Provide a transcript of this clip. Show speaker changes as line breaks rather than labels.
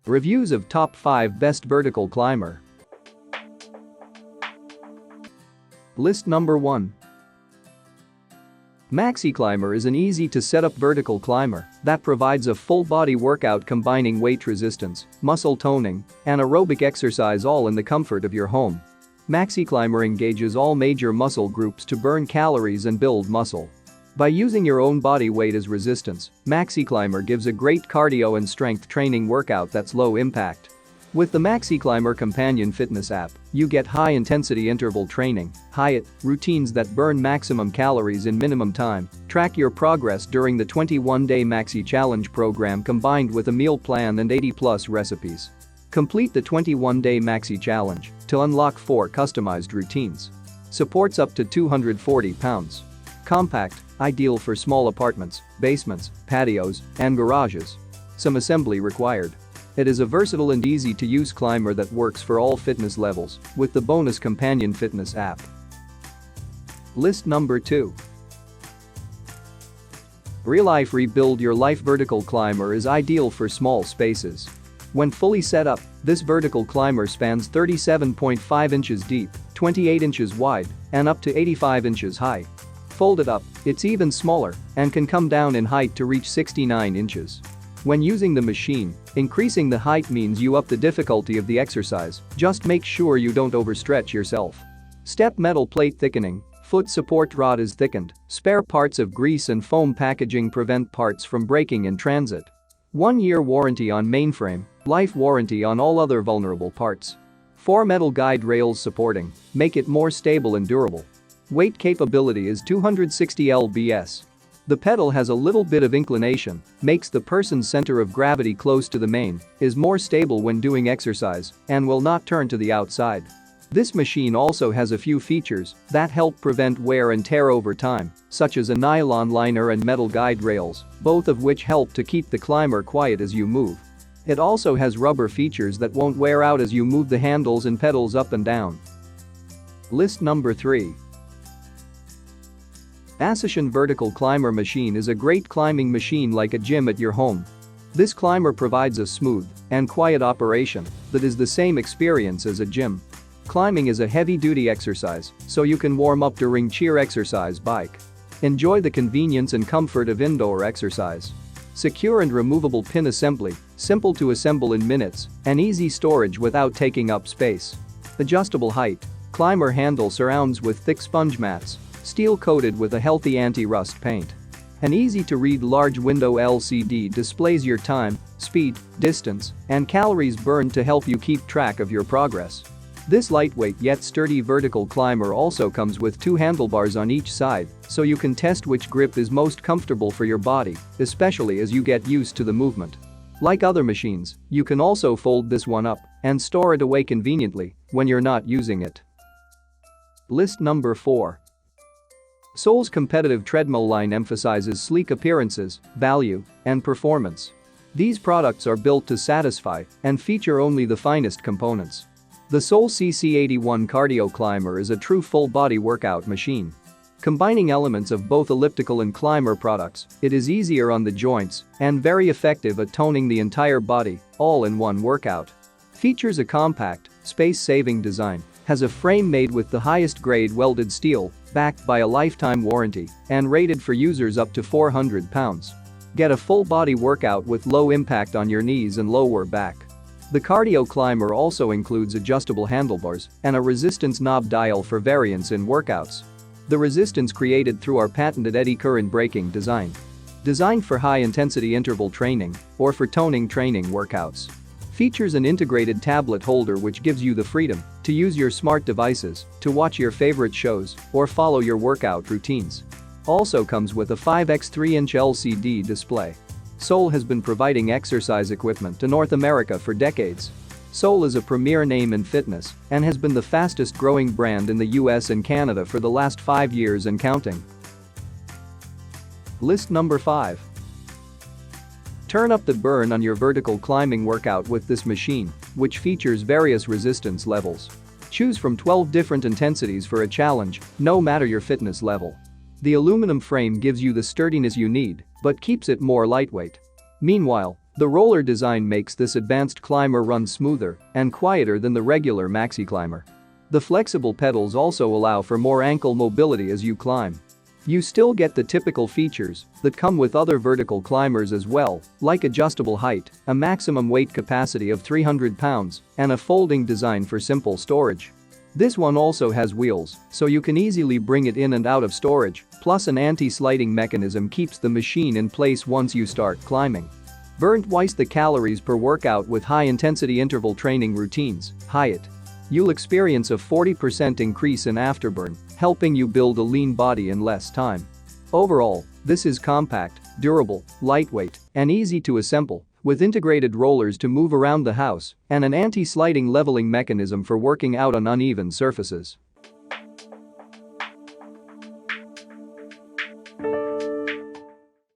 Reviews of top 5 best vertical climber. List number 1. Maxi Climber is an easy-to-set-up vertical climber that provides a full-body workout combining weight resistance, muscle toning, and aerobic exercise all in the comfort of your home. Maxi Climber engages all major muscle groups to burn calories and build muscle. By using your own body weight as resistance, Maxi Climber gives a great cardio and strength training workout that's low impact. With the Maxi Climber companion fitness app, you get high-intensity interval training, HIIT, routines that burn maximum calories in minimum time, track your progress during the 21-day Maxi Challenge program combined with a meal plan and 80+ recipes. Complete the 21-day Maxi Challenge to unlock 4 customized routines. Supports up to 240 pounds. Compact, ideal for small apartments, basements, patios, and garages. Some assembly required. It is a versatile and easy-to-use climber that works for all fitness levels with the bonus companion fitness app. List number 2. Relife Rebuild Your Life Vertical Climber is ideal for small spaces. When fully set up, this vertical climber spans 37.5 inches deep, 28 inches wide, and up to 85 inches high. Folded up, it's even smaller and can come down in height to reach 69 inches. When using the machine, increasing the height means you up the difficulty of the exercise, just make sure you don't overstretch yourself. Step metal plate thickening, foot support rod is thickened, spare parts of grease and foam packaging prevent parts from breaking in transit. 1-year warranty on mainframe, life warranty on all other vulnerable parts. 4 metal guide rails supporting, make it more stable and durable. Weight capability is 260 lbs. The pedal has a little bit of inclination, makes the person's center of gravity close to the main, is more stable when doing exercise, and will not turn to the outside. This machine also has a few features that help prevent wear and tear over time, such as a nylon liner and metal guide rails, both of which help to keep the climber quiet as you move. It also has rubber features that won't wear out as you move the handles and pedals up and down. List number 3. Ascension Vertical Climber Machine is a great climbing machine like a gym at your home. This climber provides a smooth and quiet operation that is the same experience as a gym. Climbing is a heavy-duty exercise, so you can warm up during cheer exercise bike. Enjoy the convenience and comfort of indoor exercise. Secure and removable pin assembly, simple to assemble in minutes, and easy storage without taking up space. Adjustable height. Climber handle surrounds with thick sponge mats. Steel coated with a healthy anti-rust paint. An easy-to-read large window LCD displays your time, speed, distance, and calories burned to help you keep track of your progress. This lightweight yet sturdy vertical climber also comes with 2 handlebars on each side, so you can test which grip is most comfortable for your body, especially as you get used to the movement. Like other machines, you can also fold this one up and store it away conveniently when you're not using it. List number 4. Soul's competitive treadmill line emphasizes sleek appearances, value, and performance. These products are built to satisfy and feature only the finest components. The Soul CC81 Cardio Climber is a true full-body workout machine. Combining elements of both elliptical and climber products, it is easier on the joints and very effective at toning the entire body, all in one workout. Features a compact, space-saving design, has a frame made with the highest grade welded steel, backed by a lifetime warranty, and rated for users up to 400 pounds. Get a full-body workout with low impact on your knees and lower back. The Cardio Climber also includes adjustable handlebars and a resistance knob dial for variance in workouts. The resistance created through our patented eddy current braking design. Designed for high-intensity interval training or for toning training workouts. Features an integrated tablet holder which gives you the freedom to use your smart devices to watch your favorite shows or follow your workout routines. Also comes with a 5x 3-inch LCD display. Soul has been providing exercise equipment to North America for decades. Soul is a premier name in fitness and has been the fastest growing brand in the US and Canada for the last 5 years and counting. List number 5. Turn up the burn on your vertical climbing workout with this machine, which features various resistance levels. Choose from 12 different intensities for a challenge, no matter your fitness level. The aluminum frame gives you the sturdiness you need, but keeps it more lightweight. Meanwhile, The roller design makes this advanced climber run smoother and quieter than the regular Maxi climber. The flexible pedals also allow for more ankle mobility as you climb. You still get the typical features that come with other vertical climbers as well, like adjustable height, a maximum weight capacity of 300 pounds, and a folding design for simple storage. This one also has wheels, so you can easily bring it in and out of storage, plus an anti-sliding mechanism keeps the machine in place once you start climbing. Burn twice the calories per workout with high-intensity interval training routines, HIIT. You'll experience a 40% increase in afterburn, helping you build a lean body in less time. Overall, this is compact, durable, lightweight, and easy to assemble, with integrated rollers to move around the house and an anti-sliding leveling mechanism for working out on uneven surfaces.